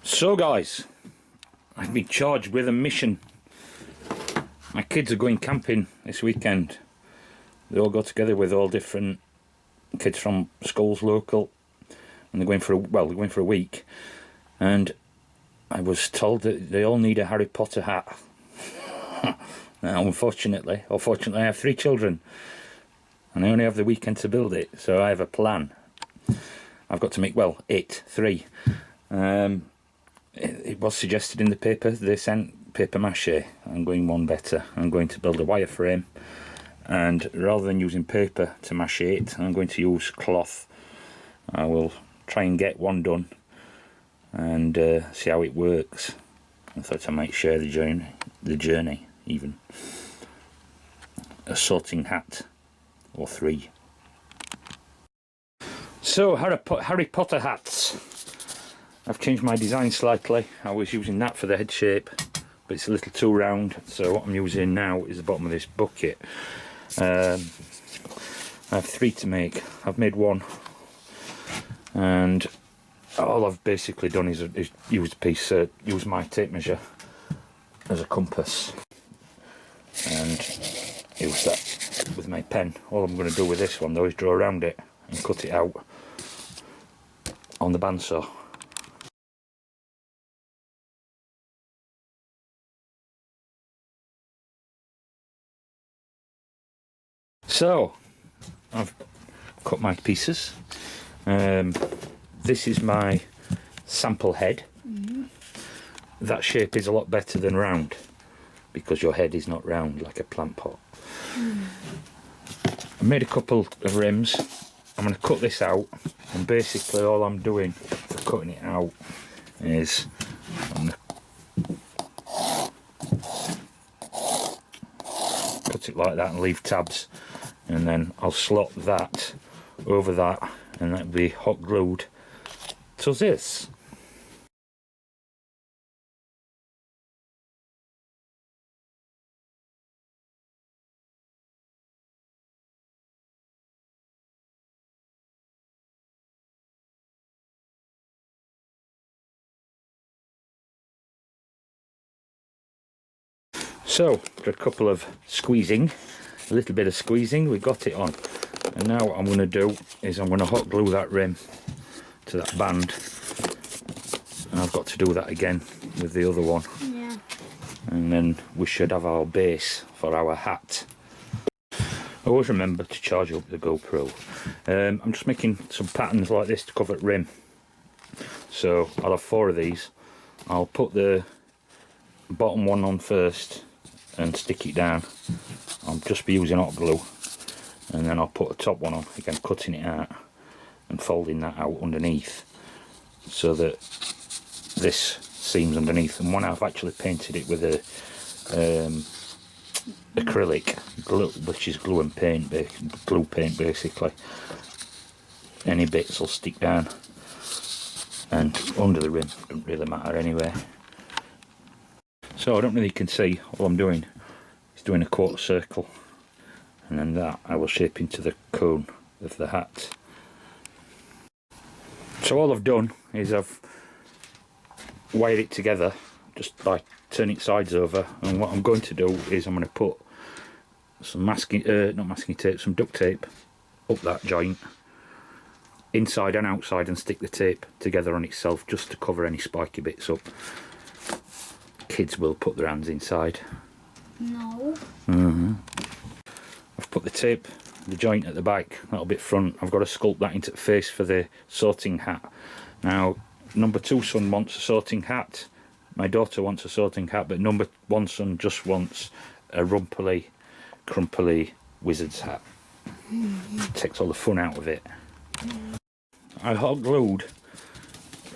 So guys, I've been charged with a mission. My kids are going camping this weekend. They all go together with all different kids from schools local, and they're going for a week. And I was told that they all need a Harry Potter hat. Now, unfortunately, or fortunately, I have 3 children, and I only have the weekend to build it. So I have a plan. I've got to make 3. It was suggested in the paper. They sent paper mache. I'm going one better. I'm going to build a wireframe, and rather than using paper to mache it, I'm going to use cloth. I will try and get one done and see how it works. I thought I might share the journey even. A sorting hat or 3. So Harry Potter hats. I've changed my design slightly. I was using that for the head shape, but it's a little too round, so what I'm using now is the bottom of this bucket. I have 3 to make. I've made 1, and all I've basically done is use my tape measure as a compass and use that with my pen. All I'm going to do with this one though is draw around it and cut it out on the bandsaw. So I've cut my pieces. This is my sample head. That shape is a lot better than round, because your head is not round like a plant pot. I made a couple of rims. I'm going to cut this out, and basically all I'm doing for cutting it out is I'm going to cut it like that and leave tabs, and then I'll slot that over that, and that'll be hot glued to this. So, after a couple of squeezing, a little bit of squeezing, we got it on. And now what I'm going to do is I'm going to hot glue that rim to that band. And I've got to do that again with the other one. Yeah. And then we should have our base for our hat. Always remember to charge up the GoPro. I'm just making some patterns like this to cover the rim. So I'll have 4 of these. I'll put the bottom one on first and stick it down. I'll just be using hot glue, and then I'll put the top one on, again cutting it out and folding that out underneath so that this seams underneath. And when I've actually painted it with a acrylic glue, which is glue paint basically, any bits will stick down, and under the rim doesn't really matter anyway. So I don't really can see, all I'm doing is doing a quarter circle, and then that I will shape into the cone of the hat. So all I've done is I've wired it together just by turning it sides over, and what I'm going to do is I'm going to put some some duct tape up that joint, inside and outside, and stick the tape together on itself just to cover any spiky bits up. Kids will put their hands inside. No. I've put the joint at the back, that little bit front. I've got to sculpt that into the face for the sorting hat. Now, number 2 son wants a sorting hat. My daughter wants a sorting hat, but number 1 son just wants a rumply, crumply wizard's hat. Takes all the fun out of it. I hot glued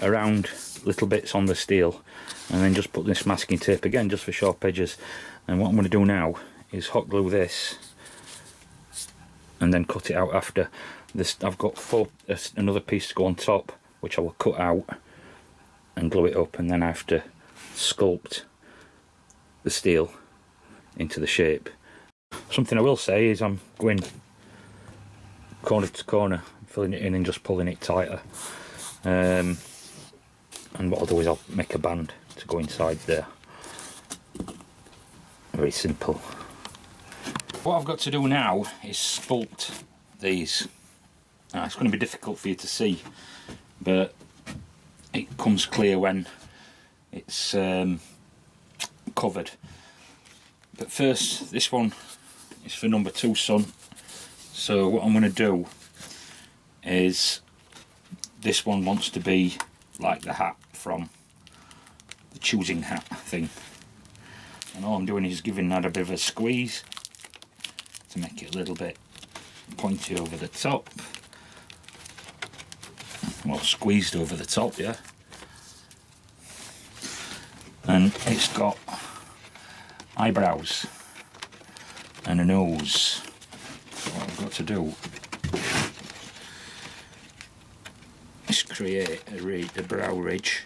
around little bits on the steel, and then just put this masking tape again just for sharp edges. And what I'm going to do now is hot glue this and then cut it out after this. I've got another piece to go on top, which I will cut out and glue it up, and then I have to sculpt the steel into the shape. Something I will say is I'm going corner to corner, filling it in and just pulling it tighter. And what I'll do is I'll make a band to go inside there. Very simple. What I've got to do now is sculpt these. Now, it's going to be difficult for you to see, but it comes clear when it's covered. But first, this one is for number 2 son. So what I'm going to do is, this one wants to be like the hat from the choosing hat thing. And all I'm doing is giving that a bit of a squeeze to make it a little bit pointy over the top. Well, squeezed over the top, yeah. And it's got eyebrows and a nose. So what I've got to do is create a brow ridge.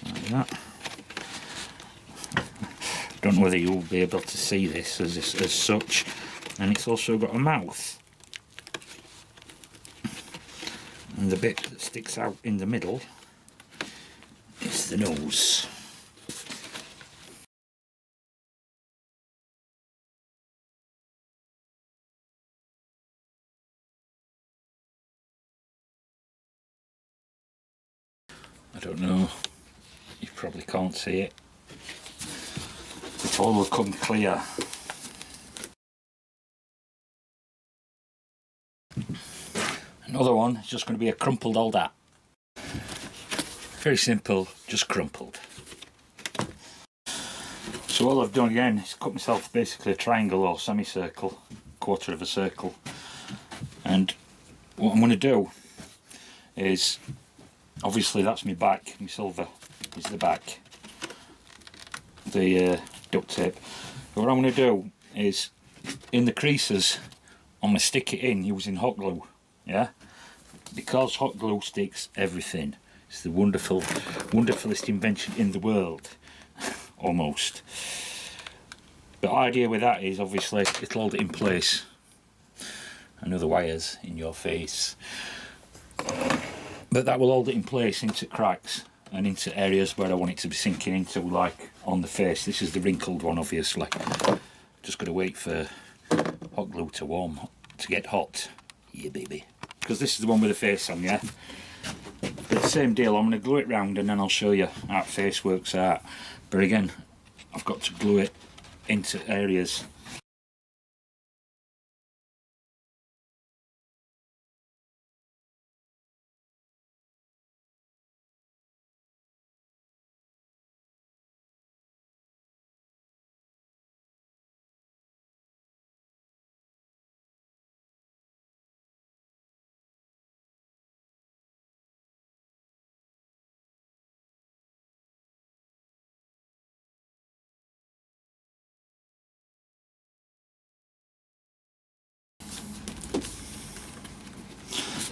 Like that. Don't know whether you'll be able to see this as such. And it's also got a mouth. And the bit that sticks out in the middle is the nose. I don't know, you probably can't see it. It all will come clear. Another one is just going to be a crumpled old hat. Very simple, just crumpled. So all I've done again is cut myself basically a triangle or semicircle, quarter of a circle. And what I'm going to do is, obviously that's my back, my silver is the back, the duct tape. But what I'm going to do is, in the creases, I'm going to stick it in using hot glue, yeah? Because hot glue sticks everything. It's the wonderfulest invention in the world, almost. The idea with that is, obviously, it'll hold it in place. Another wires in your face. But that will hold it in place into cracks and into areas where I want it to be sinking into, like on the face. This is the wrinkled one, obviously. Just got to wait for hot glue to warm, to get hot. Yeah, baby. Because this is the one with the face on, yeah? But the same deal, I'm going to glue it round and then I'll show you how the face works out. But again, I've got to glue it into areas.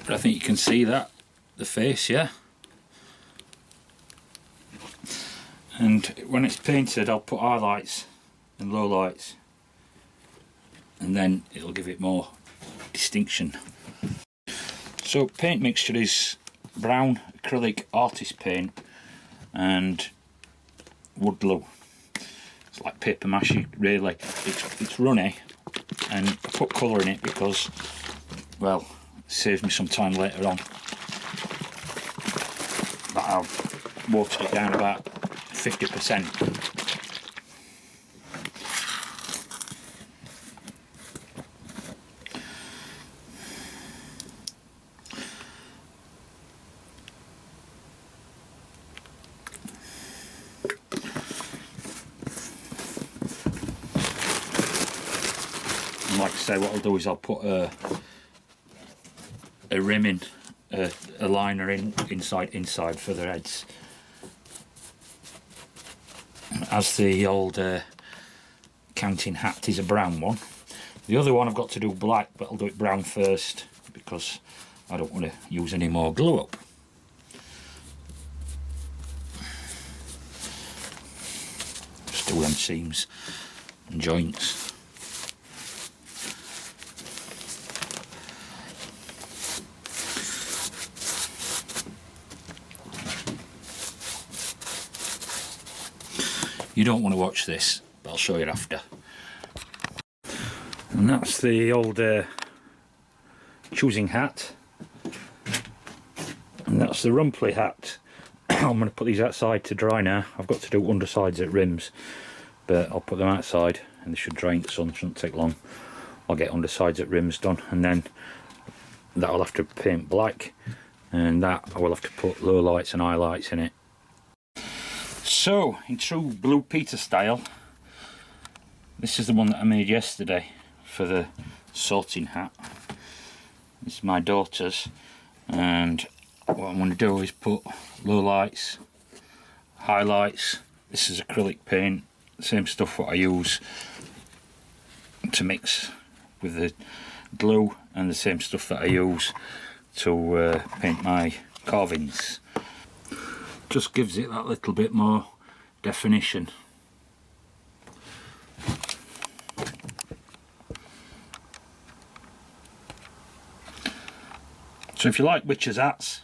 But I think you can see that, the face, yeah? And when it's painted, I'll put highlights and lowlights, and then it'll give it more distinction. So paint mixture is brown acrylic artist paint and wood glue. It's like paper mache, really. It's runny, and I put colour in it because, well, saves me some time later on. But I've watered it down about 50%. And like I say, what I'll do is I'll put a rim in, a liner inside for the heads. As the old counting hat is a brown one. The other one I've got to do black, but I'll do it brown first because I don't want to use any more glue up. Just do them seams and joints. You don't want to watch this, but I'll show you after. And that's the old choosing hat. And that's the Rumpley hat. I'm going to put these outside to dry now. I've got to do undersides at rims, but I'll put them outside and they should dry in the sun, shouldn't take long. I'll get undersides at rims done, and then that I'll have to paint black, and that I will have to put low lights and highlights in it. So, in true Blue Peter style, this is the one that I made yesterday for the sorting hat. It's my daughter's, and what I'm going to do is put low lights, highlights. This is acrylic paint, the same stuff what I use to mix with the glue, and the same stuff that I use to paint my carvings. Just gives it that little bit more definition. So if you like witches' hats,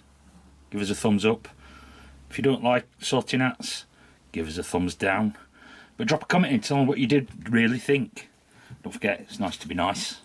give us a thumbs up. If you don't like sorting hats, give us a thumbs down. But drop a comment and tell me what you did really think. Don't forget, it's nice to be nice.